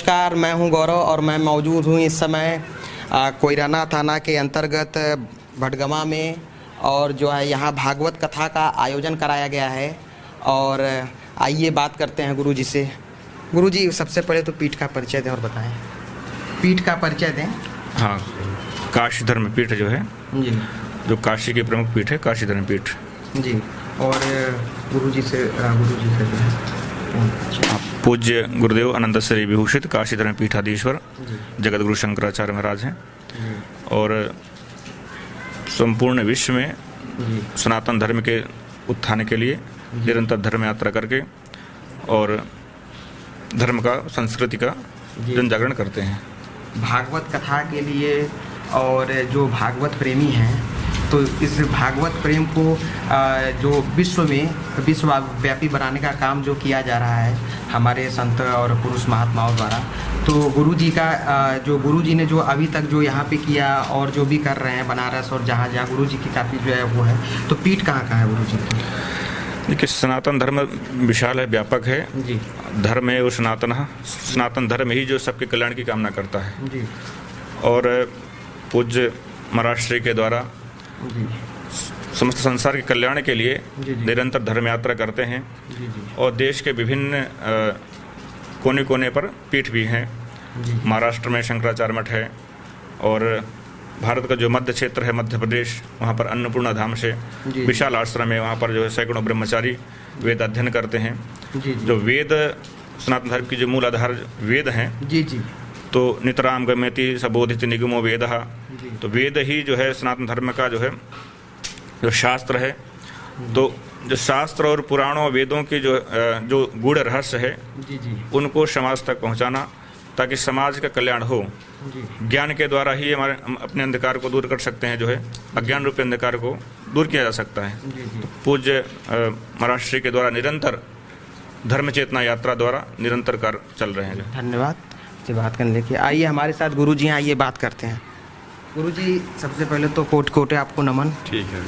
नमस्कार, मैं हूं गौरव और मैं मौजूद हूं इस समय कोइराना थाना के अंतर्गत भटगमा में। और जो है यहाँ भागवत कथा का आयोजन कराया गया है। और आइए बात करते हैं गुरुजी से। गुरुजी, सबसे पहले तो पीठ का परिचय दें और बताएं। पीठ का परिचय दें। हाँ, काशी धर्म पीठ जो है जी, जो काशी की प्रमुख पीठ है, काशी धर्म पीठ जी। और गुरुजी से पूज्य गुरुदेव अनंत श्री विभूषित काशी धर्म पीठाधीश्वर जगत गुरु शंकराचार्य महाराज हैं। और संपूर्ण विश्व में सनातन धर्म के उत्थान के लिए निरंतर धर्म यात्रा करके और धर्म का, संस्कृति का जन जागरण करते हैं। भागवत कथा के लिए और जो भागवत प्रेमी हैं, तो इस भागवत प्रेम को जो विश्वव्यापी बनाने का काम जो किया जा रहा है हमारे संत और पुरुष महात्माओं द्वारा, तो गुरुजी का जो गुरुजी ने जो अभी तक जो यहाँ पे किया और जो भी कर रहे हैं बनारस और जहाँ जहाँ गुरुजी की काफ़ी जो है वो है, तो पीठ कहाँ कहाँ है गुरुजी की? देखिए, सनातन धर्म विशाल है, व्यापक है जी। धर्म है वो सनातन धर्म ही जो सबके कल्याण की कामना करता है। जी। और पूज्य महाराज श्री के द्वारा समस्त संसार के कल्याण के लिए निरंतर धर्म यात्रा करते हैं। और देश के विभिन्न कोने कोने पर पीठ भी हैं। महाराष्ट्र में शंकराचार्य मठ है, और भारत का जो मध्य क्षेत्र है, मध्य प्रदेश, वहाँ पर अन्नपूर्णा धाम से विशाल आश्रम है। वहाँ पर जो है सैकड़ों ब्रह्मचारी वेद अध्ययन करते हैं। जो वेद सनातन धर्म की जो मूल आधार वेद हैं, तो नितराम गम्यति सबोधित निगमो वेदः, तो वेद ही जो है सनातन धर्म का जो है जो शास्त्र है। तो जो शास्त्र और पुराणों वेदों की जो गूढ़ रहस्य है, उनको समाज तक पहुंचाना, ताकि समाज का कल्याण हो। ज्ञान के द्वारा ही हम अपने अंधकार को दूर कर सकते हैं, जो है अज्ञान रूपी अंधकार को दूर किया जा सकता है। तो पूज्य महाराज श्री के द्वारा निरंतर धर्म चेतना यात्रा द्वारा निरंतर कार्य चल रहे हैं। धन्यवाद से बात करने लेके। आइए हमारे साथ गुरुजी हैं, आइए बात करते हैं। गुरुजी, सबसे पहले तो कोट कोटे आपको नमन। ठीक है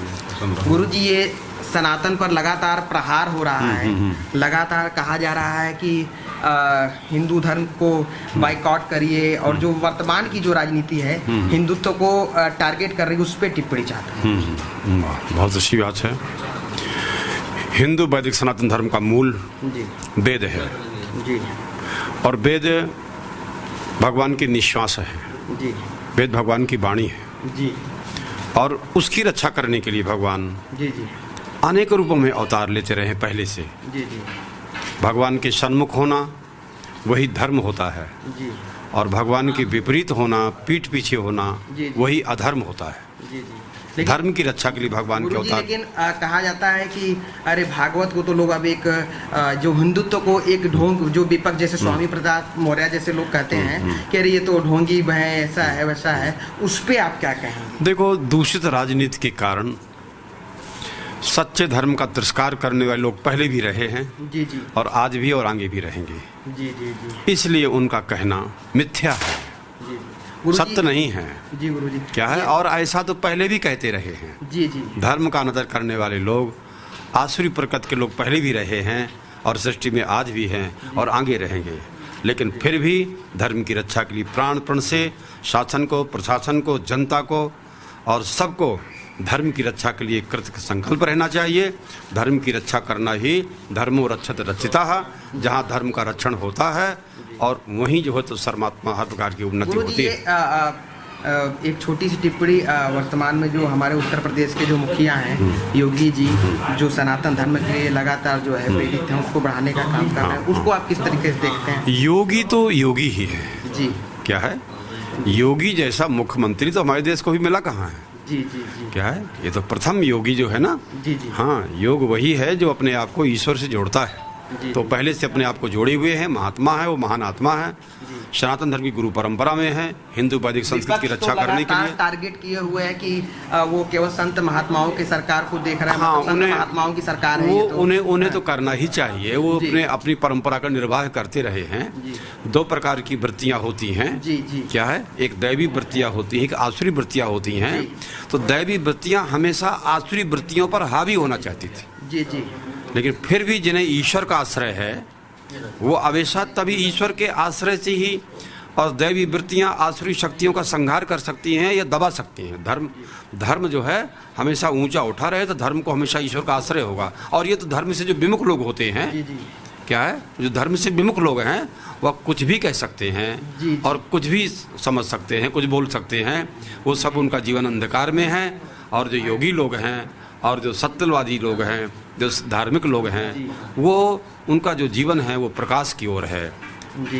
गुरुजी, ये सनातन पर लगातार प्रहार हो रहा है। लगातार कहा जा रहा है कि हिंदू धर्म को बाइकआउट करिए, और जो वर्तमान की जो राजनीति है हिंदुत्व को टारगेट कर रही है, उस पर टिप्पणी चाहता है। बहुत अच्छी बात है। हिंदू वैदिक सनातन धर्म का मूल वेद है जी। और वेद भगवान की निश्वास है जी। वेद भगवान की वाणी है जी। और उसकी रक्षा करने के लिए भगवान जी अनेक रूपों में अवतार लेते रहे पहले से। जी। भगवान के सन्मुख होना वही धर्म होता है, और भगवान के विपरीत होना, पीठ पीछे होना, वही अधर्म होता है। धर्म की रक्षा के लिए भगवान के अवतार। लेकिन कहा जाता है कि अरे भागवत को तो लोग अब एक जो हिंदुत्व को एक ढोंग, जो विपक्ष जैसे स्वामी प्रसाद मौर्य जैसे लोग कहते हैं कि अरे ये तो ढोंगी है, ऐसा है वैसा है, उस पे आप क्या कहें? देखो, दूषित राजनीति के कारण सच्चे धर्म का तिरस्कार करने वाले लोग पहले भी रहे हैं जी। और आज भी और आगे भी रहेंगे। जी। इसलिए उनका कहना मिथ्या है, सत्य नहीं है। जी गुरुजी। क्या है? और ऐसा तो पहले भी कहते रहे हैं। जी। धर्म का अनादर करने वाले लोग, आसुरी प्रकृति के लोग पहले भी रहे हैं और सृष्टि में आज भी हैं और आगे रहेंगे। लेकिन फिर भी धर्म की रक्षा के लिए प्राण से शासन को, प्रशासन को, जनता को और सबको धर्म की रक्षा के लिए कृत संकल्प रहना चाहिए। धर्म की रक्षा करना ही धर्मो रक्षत रक्षिता, जहाँ धर्म का रक्षण होता है और वहीं जो है तो सर्वात्मा हर प्रकार की उन्नति होती है। एक छोटी सी टिप्पणी, वर्तमान में जो हमारे उत्तर प्रदेश के जो मुखिया हैं योगी जी, जो सनातन धर्म के लिए लगातार जो है प्रेरित हैं, उसको बढ़ाने का काम कर रहे हैं, उसको आप किस तरीके से देखते हैं? योगी तो योगी ही है जी। क्या है? योगी जैसा मुख्यमंत्री तो हमारे देश को भी मिला कहाँ है? जी। क्या है? ये तो प्रथम योगी जो है ना। जी। हाँ, योग वही है जो अपने आप को ईश्वर से जोड़ता है। तो पहले से अपने आप को जोड़े हुए हैं, महात्मा है, वो महान आत्मा है, सनातन धर्म की गुरु परंपरा में है, हिंदू वैदिक संस्कृति की रक्षा करने के लिए टारगेट किए हुए है कि वो केवल संत महात्माओं की सरकार को देख रहे हैं। हाँ, उन्हें महात्माओं की सरकार है, वो उन्हें तो करना ही चाहिए। वो अपनी परंपरा का निर्वाह करते रहे हैं। दो प्रकार की वृत्तियां होती हैं। क्या है? एक दैवी वृत्तियां होती हैं, एक आसुरी वृत्तियां होती हैं। तो दैवी वृत्तियां हमेशा आसुरी वृत्तियों पर हावी होना चाहती थी। जी। लेकिन फिर भी जिन्हें ईश्वर का आश्रय है, वो हमेशा तभी ईश्वर के आश्रय से ही और दैवी वृत्तियां आसुरी शक्तियों का संहार कर सकती हैं या दबा सकती हैं। धर्म जो है हमेशा ऊंचा उठा रहे तो धर्म को हमेशा ईश्वर का आश्रय होगा। और ये तो धर्म से जो विमुख लोग होते हैं, क्या है, जो धर्म से विमुख लोग हैं वह कुछ भी कह सकते हैं और कुछ भी समझ सकते हैं, कुछ बोल सकते हैं। वो सब उनका जीवन अंधकार में है। और जो योगी लोग हैं और जो सत्यवादी लोग हैं, जो धार्मिक लोग हैं, वो उनका जो जीवन है वो प्रकाश की ओर है,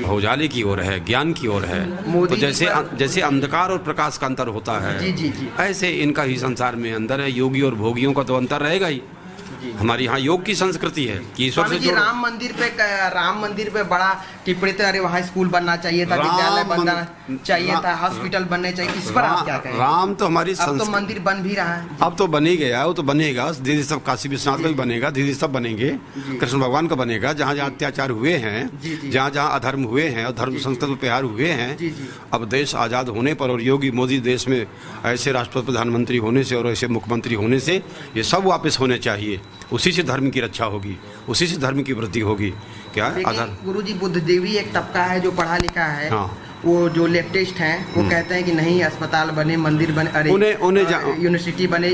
उजाले की ओर है, ज्ञान की ओर है। तो जैसे अंधकार और प्रकाश का अंतर होता है, ऐसे इनका ही संसार में अंतर है। योगी और भोगियों का तो अंतर रहेगा ही। हमारी यहाँ योग की संस्कृति है कि ईश्वर से जोड़ो। राम मंदिर पे बड़ा टिप्पणी थे, अरे वहाँ स्कूल बनना चाहिए था, विद्यालय बनना चाहिए था, हॉस्पिटल बनने चाहिए। इस पर आप क्या कहें? राम तो हमारी अब तो मंदिर बन भी रहा है। अब तो बन ही गया, वो तो बनेगा धीरे सब। काशी विश्वनाथ का भी बनेगा धीरे, सब बनेंगे। कृष्ण भगवान का बनेगा। जहाँ जहाँ अत्याचार हुए हैं, जहाँ जहाँ अधर्म हुए हैं और धर्म संस्कृत में प्यार हुए हैं, अब देश आज़ाद होने पर और योगी मोदी देश में ऐसे राष्ट्रपति प्रधानमंत्री होने से और ऐसे मुख्यमंत्री होने से ये सब वापस होने चाहिए। उसी से धर्म की रक्षा होगी, उसी से धर्म की वृद्धि होगी। क्या है गुरुजी, बुद्धदेवी एक तबका है जो पढ़ा लिखा है। हाँ। वो जो लेफ्टिस्ट हैं वो कहते हैं कि नहीं, अस्पताल बने, मंदिर बने, अरे यूनिवर्सिटी बने,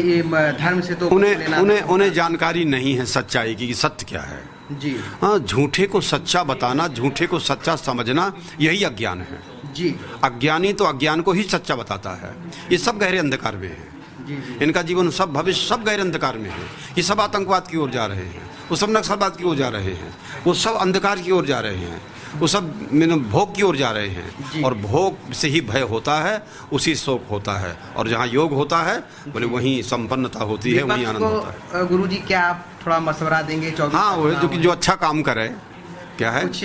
धर्म से तो उन्हें जानकारी नहीं है सच्चाई की, सत्य क्या है जी। हाँ, झूठे को सच्चा बताना, झूठे को सच्चा समझना, यही अज्ञान है जी। अज्ञानी तो अज्ञान को ही सच्चा बताता है। ये सब गहरे अंधकार में है। इनका जीवन, सब भविष्य सब गहरे अंधकार में है। ये सब आतंकवाद की ओर जा रहे हैं, वो सब नक्सलवाद की ओर जा रहे हैं, वो सब अंधकार की ओर जा रहे हैं, वो सब भोग की ओर जा रहे हैं। और भोग से ही भय होता है, उसी शोक होता है। और जहाँ योग होता है बोले वहीं संपन्नता होती है, वहीं आनंद होता है। गुरुजी, क्या आप थोड़ा मशवरा देंगे? हाँ, वो जो अच्छा काम करे, क्या है, कुछ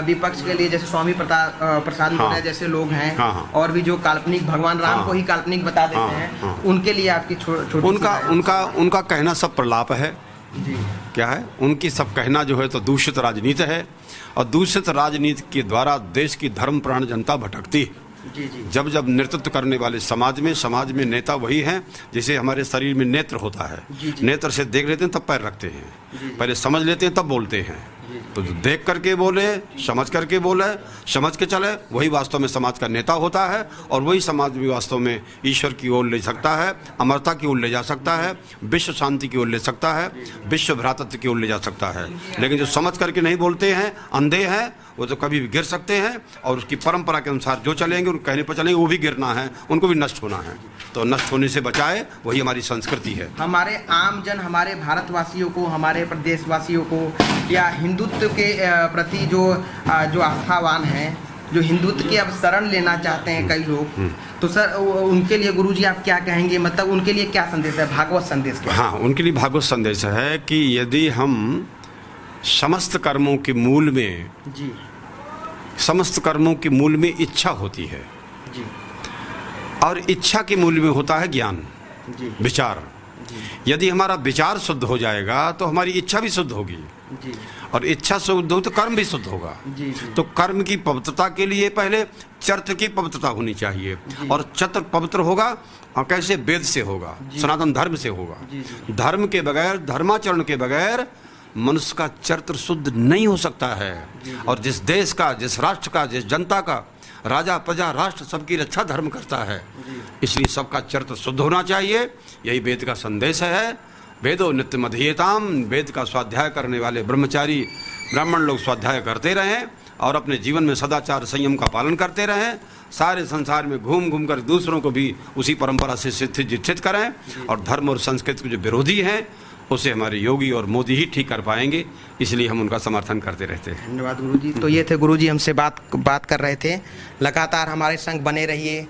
विपक्ष के लिए, जैसे स्वामी प्रसाद लोग जैसे लोग हैं, और भी जो काल्पनिक भगवान राम को ही काल्पनिक बता देते हैं, उनके लिए आपकी छोटी उनका कहना सब प्रलाप है जी। क्या है, उनकी सब कहना जो है तो दूषित राजनीति है। और दूषित राजनीति के द्वारा देश की धर्म प्राण जनता भटकती है। जब जब नेतृत्व करने वाले समाज में नेता वही हैं जैसे हमारे शरीर में नेत्र होता है। नेत्र से देख लेते हैं तब पैर रखते हैं, पहले समझ लेते हैं तब बोलते हैं। तो देख करके बोले, समझ करके बोले, समझ के चले, वही वास्तव में समाज का नेता होता है। और वही समाज भी वास्तव में ईश्वर की ओर ले सकता है, अमरता की ओर ले जा सकता है, विश्व शांति की ओर ले सकता है, विश्व भ्रातृत्व की ओर ले जा सकता है। लेकिन जो समझ करके नहीं बोलते हैं, अंधे हैं, वो तो कभी भी गिर सकते हैं। और उसकी परंपरा के अनुसार जो चलेंगे, उनके कहने पर चलेंगे, वो भी गिरना है, उनको भी नष्ट होना है। तो नष्ट होने से बचाए, वही हमारी संस्कृति है। हमारे आम जन, हमारे भारतवासियों को, हमारे प्रदेशवासियों को, या हिंदुत्व के प्रति जो आस्थावान हैं, जो हिंदुत्व के अब शरण लेना चाहते हैं कई लोग, तो सर उनके लिए गुरुजी आप क्या कहेंगे? मतलब उनके लिए क्या संदेश है, भागवत संदेश क्या? हाँ, उनके लिए भागवत संदेश है कि यदि हम समस्त कर्मों के मूल में जी, समस्त कर्मों के मूल में इच्छा होती है जी, और इच्छा के मूल में होता है ज्ञान जी, विचार जी। यदि हमारा विचार शुद्ध हो जाएगा तो हमारी इच्छा भी शुद्ध होगी जी। और इच्छा शुद्ध हो तो कर्म भी शुद्ध होगा जी, जी। तो कर्म की पवित्रता के लिए पहले चरित्र की पवित्रता होनी चाहिए जी। और चरित्र पवित्र होगा और कैसे? वेद से होगा, सनातन धर्म से होगा जी, जी। धर्म के बगैर, धर्माचरण के बगैर मनुष्य का चरित्र शुद्ध नहीं हो सकता है जी, जी। और जिस देश का, जिस राष्ट्र का, जिस जनता का, राजा प्रजा राष्ट्र सबकी रक्षा धर्म करता है, इसलिए सबका चरित्र शुद्ध होना चाहिए। यही वेद का संदेश है। वेदो नित्य मध्येताम, वेद का स्वाध्याय करने वाले ब्रह्मचारी ब्राह्मण लोग स्वाध्याय करते रहें और अपने जीवन में सदाचार संयम का पालन करते रहें। सारे संसार में घूम घूम कर दूसरों को भी उसी परंपरा से शिक्षित करें। और धर्म और संस्कृति के जो विरोधी हैं उसे हमारे योगी और मोदी ही ठीक कर पाएंगे, इसलिए हम उनका समर्थन करते रहते हैं। धन्यवाद गुरुजी। तो ये थे गुरुजी, हमसे बात कर रहे थे। लगातार हमारे संग बने रहिए।